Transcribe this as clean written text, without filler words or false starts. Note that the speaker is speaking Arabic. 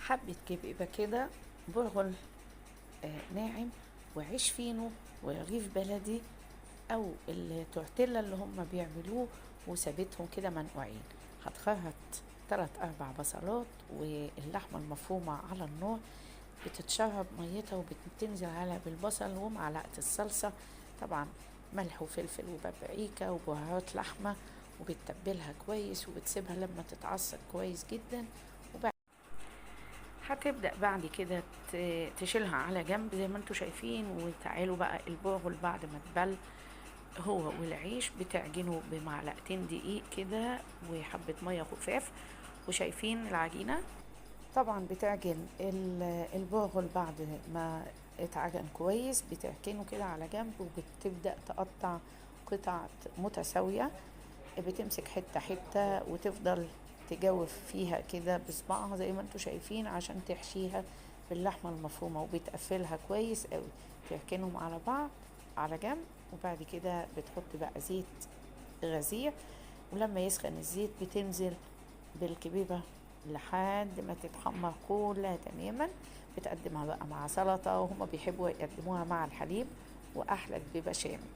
حبة كبيبة كده، برغل ناعم، وعيش فينو، ورغيف بلدي، او التورتيلا اللي هم بيعملوه وسابتهم كده منقوعين. هتخرط 3 4 بصلات، واللحمة المفرومة على النار بتتشرب ميتها وبتنزل عليها بالبصل ومعلقة الصلصة، طبعا ملح وفلفل وبابريكا وبهارات لحمة، وبتتبلها كويس وبتسيبها لما تتعصر كويس جدا. هتبدأ بعد كده تشيلها على جنب زي ما انتوا شايفين. وتعالوا بقى البرغل بعد ما تبل هو والعيش بتعجنه بمعلقتين دقيق كده وحبة مية خفاف. وشايفين العجينة؟ طبعا بتعجن البرغل بعد ما اتعجن كويس، بتركنه كده على جنب وبتبدأ تقطع قطع متساوية. بتمسك حتة حتة وتفضل تجوف فيها كده بصبعها زي ما انتوا شايفين عشان تحشيها باللحمة المفرومة، وبتقفلها كويس قوي. تركنهم على بعض على جنب، وبعد كده بتحط بقى زيت غزير، ولما يسخن الزيت بتنزل بالكبيبة لحد ما تتحمر كلها تماما. بتقدمها بقى مع سلطة، وهما بيحبوا يقدموها مع الحليب، وأحلى كبيبة شامي.